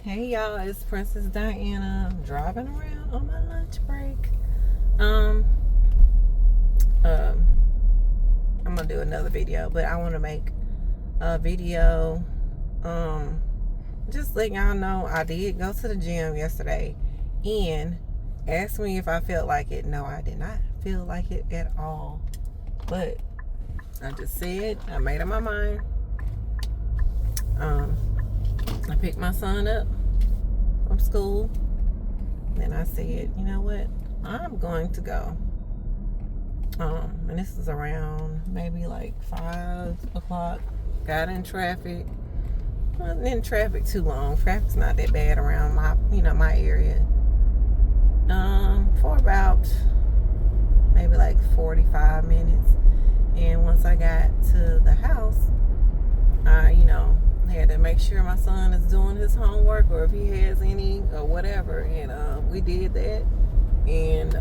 Hey y'all, it's Princess Diana. I'm driving around on my lunch break. Um, um, I'm gonna do another video, but I want to make a video. Um, just letting y'all know I did go to the gym yesterday, and asked me if I felt like it. No, I did not feel like it at all. But I just said I made up my mind. I picked my son up from school. Then I said, you know what? I'm going to go. And this is around maybe like 5 o'clock. Got in traffic. Wasn't in traffic too long. Traffic's not that bad around my area. For about maybe like 45 minutes. And once I got to the house, I, had to make sure my son is doing his homework or if he has any or whatever. And we did that. And,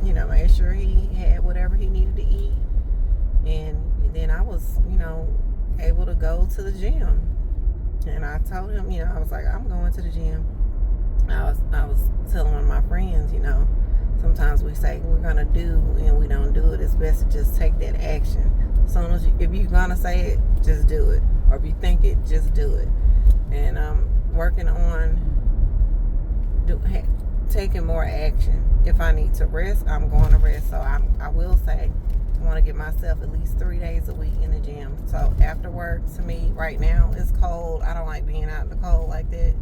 made sure he had whatever he needed to eat. And then I was, able to go to the gym. And I told him, I was like, I'm going to the gym. I was telling one of my friends, sometimes we say we're going to do and we don't do it. It's best to just take that action. As soon as if you're going to say it, just do it. Or if you think it, just do it. And I'm working on taking more action. If I need to rest, I'm going to rest. So I will say I want to give myself at least 3 days a week in the gym. So after work, to me right now, it's cold. I don't like being out in the cold like that.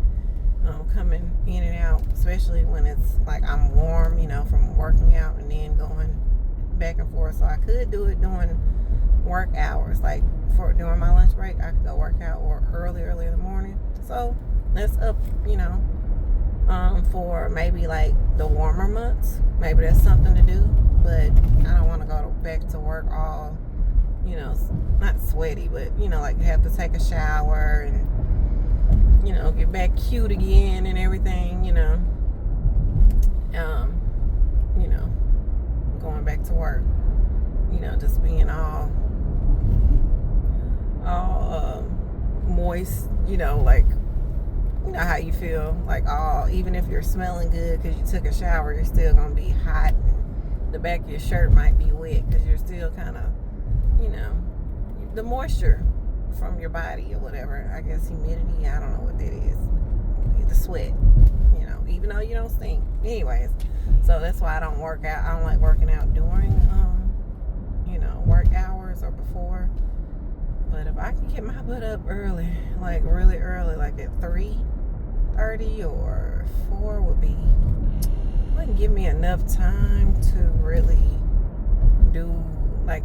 Coming in and out, especially when it's like I'm warm, from working out and then going back and forth. So I could do it during work hours, like during my lunch break, I could go work out or early in the morning. So that's up, for maybe like the warmer months. Maybe that's something to do, but I don't want to go back to work all, not sweaty, but like have to take a shower and get back cute again and everything, going back to work, just being all moist, like, how you feel, like even if you're smelling good because you took a shower, you're still gonna be hot. The back of your shirt might be wet because you're still kind of, the moisture from your body or whatever. I guess humidity, I don't know what that is. The sweat, even though you don't stink. Anyways, so that's why I don't work out. I don't like working out during, work hours or before. But if I can get my butt up early, like really early, like at 3:30 or 4 wouldn't give me enough time to really do, like,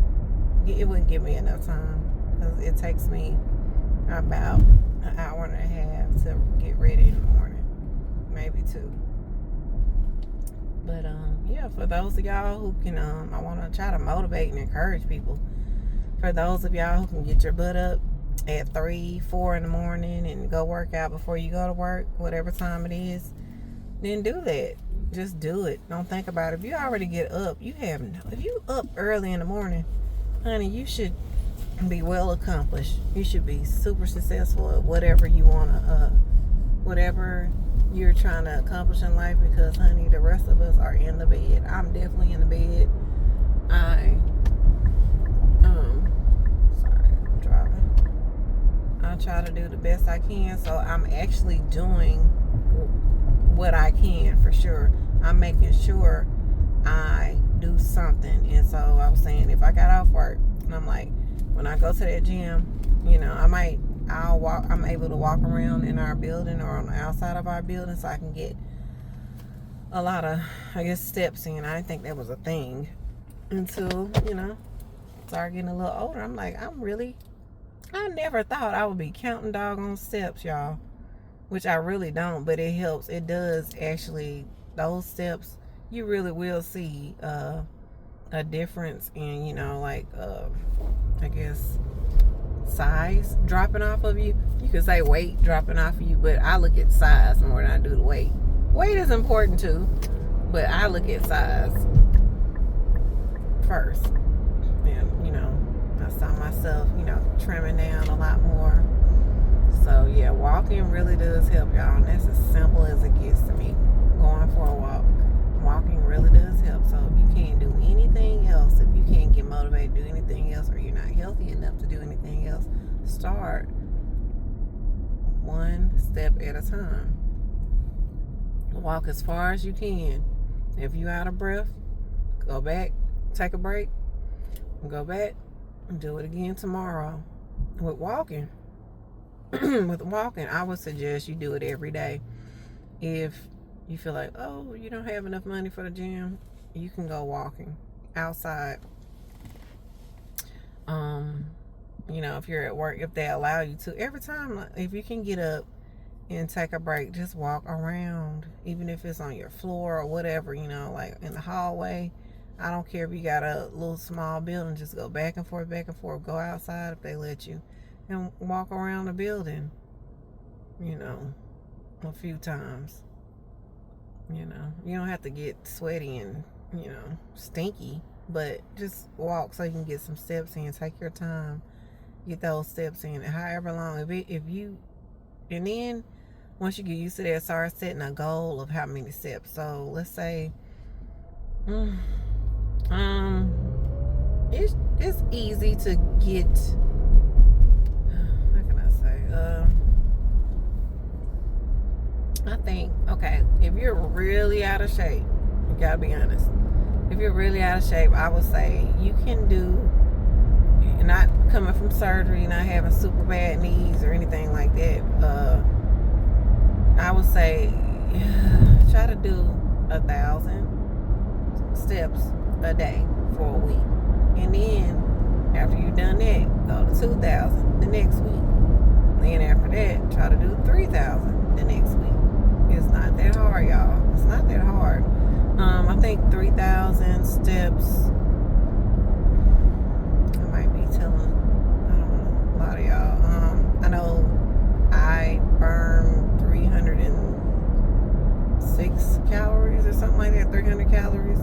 it wouldn't give me enough time. Because it takes me about an hour and a half to get ready in the morning. Maybe 2. But, yeah, for those of y'all who can, I want to try to motivate and encourage people. For those of y'all who can get your butt up at 3, 4 in the morning and go work out before you go to work, whatever time it is, then do that. Just do it. Don't think about it. If you already get up, if you up early in the morning, honey, you should be well accomplished. You should be super successful at whatever you want to, whatever you're trying to accomplish in life, because honey, the rest of us are in the bed. I'm definitely in the bed. Sorry, I'm driving. I try to do the best I can, so I'm actually doing what I can for sure. I'm making sure I do something. And so I was saying, if I got off work and I'm like, when I go to that gym, I'm able to walk around in our building or on the outside of our building, so I can get a lot of, steps in. I didn't think that was a thing until, start getting a little older. I'm like, I never thought I would be counting doggone steps, y'all, which I really don't, but it helps. It does actually, those steps, you really will see a difference in, size dropping off of you. You could say weight dropping off of you, but I look at size more than I do the weight. Weight is important too, but I look at size first. And, I saw myself, trimming down a lot more. So yeah, walk walking really does help, y'all. And that's as simple as it gets to me. Going for a walk. Walking really does help. So if you can't do anything else, if you can't get motivated to do anything else, or you're not healthy enough to do anything else, start one step at a time. Walk as far as you can. If you're out of breath, go back, take a break, go back, and do it again tomorrow. With walking, I would suggest you do it every day. If you feel like, oh, you don't have enough money for the gym, you can go walking outside. If you're at work, if they allow you to, every time, if you can get up and take a break, just walk around, even if it's on your floor or whatever, like in the hallway. I don't care if you got a little small building, just go back and forth, go outside if they let you, and walk around the building, a few times. You don't have to get sweaty and, stinky, but just walk so you can get some steps in. Take your time, get those steps in, however long. And then once you get used to that, start setting a goal of how many steps. So let's say, it's easy to get, how can I say, I think, okay, if you're really out of shape, you gotta be honest. If you're really out of shape, I would say you can do, not coming from surgery, not having super bad knees or anything like that, I would say try to do 1,000 steps a day for a week. And then after you've done that, go to 2,000 the next week. Then after that, try to do 3,000 the next week. It's not that hard, y'all. It's not that hard. I think 3,000 steps, I might be telling, I don't know, a lot of y'all. I know I burn 306 calories or something like that, 300 calories.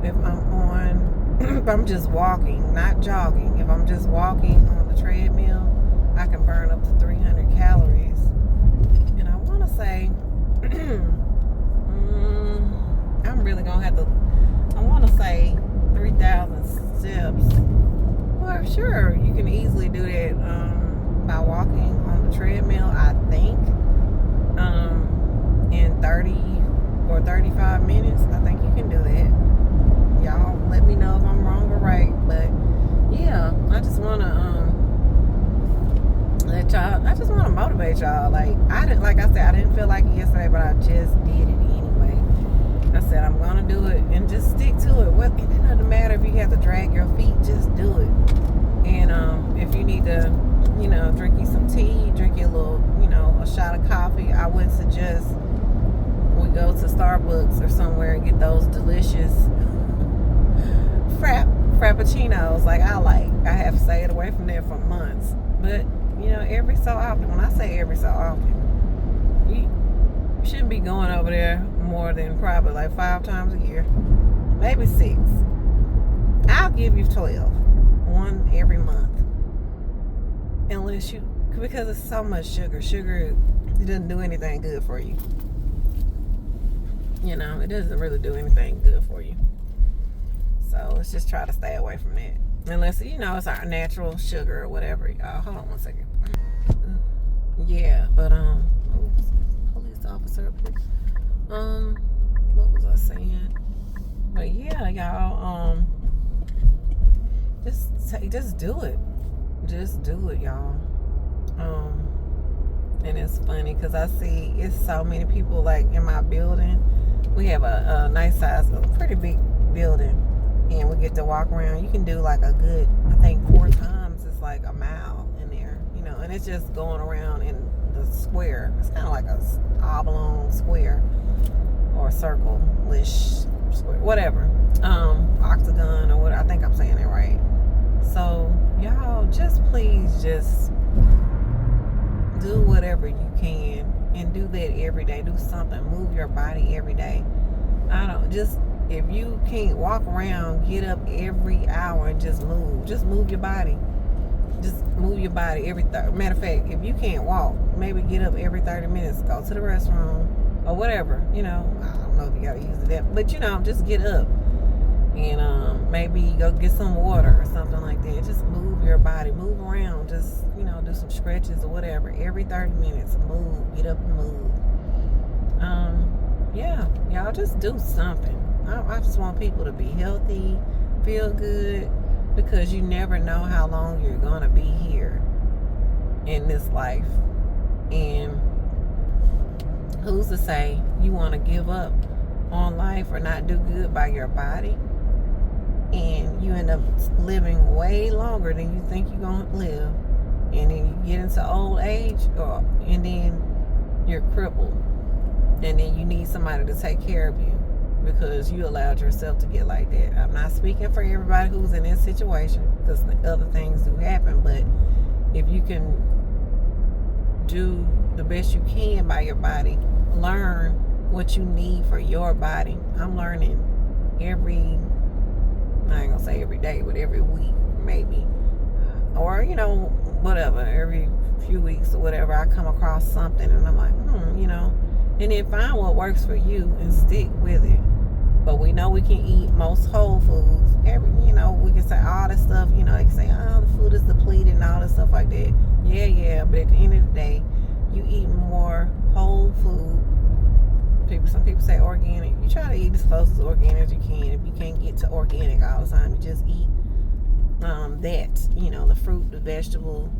If I'm just walking, not jogging. If I'm just walking on the treadmill, I can burn up to 300 calories. And I want to say, I'm really going to have to, I want to say 3,000 steps. Well, sure, you can easily do that by walking on the treadmill, I think, in 30 or 35 minutes. I think you can do that. Y'all let me know if I'm wrong or right. But yeah, I just want to I just want to motivate y'all. Like I didn't feel like it yesterday, but I just did it anyway. I said I'm gonna do it and just stick to it. It doesn't matter if you have to drag your feet, just do it. And if you need to, drink you some tea, drink you a little, a shot of coffee, I would suggest we go to Starbucks or somewhere and get those delicious frappuccinos like I like. I have stayed away from there for months. But, every so often, when I say every so often, you shouldn't be going over there more than probably like 5 times a year. Maybe 6. I'll give you 12. One every month. Because it's so much sugar. Sugar, it doesn't do anything good for you. It doesn't really do anything good for you. So let's just try to stay away from that. Unless, it's our natural sugar or whatever. Hold on one second. Yeah, but, police officer up here. What was I saying? But yeah, y'all, just do it. Just do it, y'all. And it's funny because I see it's so many people like in my building. We have a nice size, a pretty big building, and we get to walk around. You can do like a good, I think 4 times. It's like a mile in there, and it's just going around in the square. It's kind of like a oblong square or circle-ish square, whatever, octagon or what. I think I'm saying it right. So y'all, just please just do whatever you can and do that every day. Do something. Move your body every day. If you can't walk around, get up every hour and just move. Just move your body. Just move your body every matter of fact, if you can't walk, maybe get up every 30 minutes, go to the restroom or whatever, I don't know if you gotta use that, but just get up and maybe go get some water or something like that. Just move your body, move around, just do some stretches or whatever every 30 minutes. Move, get up and move. Yeah, y'all just do something. I just want people to be healthy, feel good, because you never know how long you're gonna be here in this life. And who's to say you want to give up on life or not do good by your body, and you end up living way longer than you think you're gonna live, and then you get into old age, and then you're crippled, and then you need somebody to take care of you because you allowed yourself to get like that. I'm not speaking for everybody who's in this situation, because other things do happen, but if you can do the best you can by your body, learn what you need for your body. I'm learning I ain't gonna say every day, but every week maybe, or whatever, every few weeks or whatever, I come across something and I'm like, and then find what works for you and stick with it. But we know we can eat most whole foods. We can say all this stuff, they can say, oh, the food is depleted and all this stuff like that. Yeah, but at the end of the day, you eat more whole food. Some people say organic. You try to eat as close as organic as you can. If you can't get to organic all the time, you just eat the fruit, the vegetable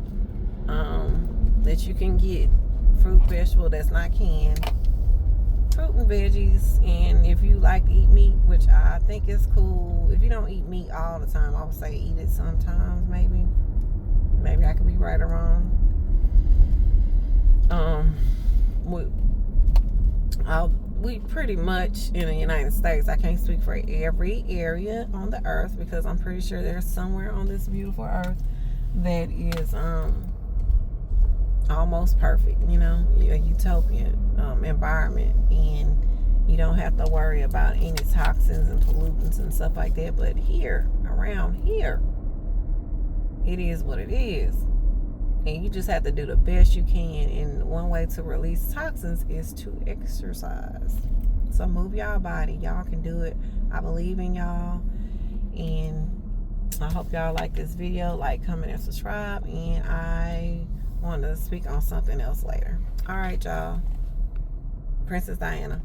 that you can get. Fruit, vegetable that's not canned. Fruit and veggies. And if you like to eat meat, which I think is cool, if you don't eat meat all the time, I would say eat it sometimes. Maybe I could be right or wrong. We pretty much in the United States, I can't speak for every area on the earth, because I'm pretty sure there's somewhere on this beautiful earth that is almost perfect, a utopian environment, and you don't have to worry about any toxins and pollutants and stuff like that. But around here, it is what it is, and you just have to do the best you can. And one way to release toxins is to exercise. So move y'all body. Y'all can do it. I believe in y'all, and I hope y'all like this video. Like, comment, and subscribe. And I want to speak on something else later. All right, y'all. Princess Diana.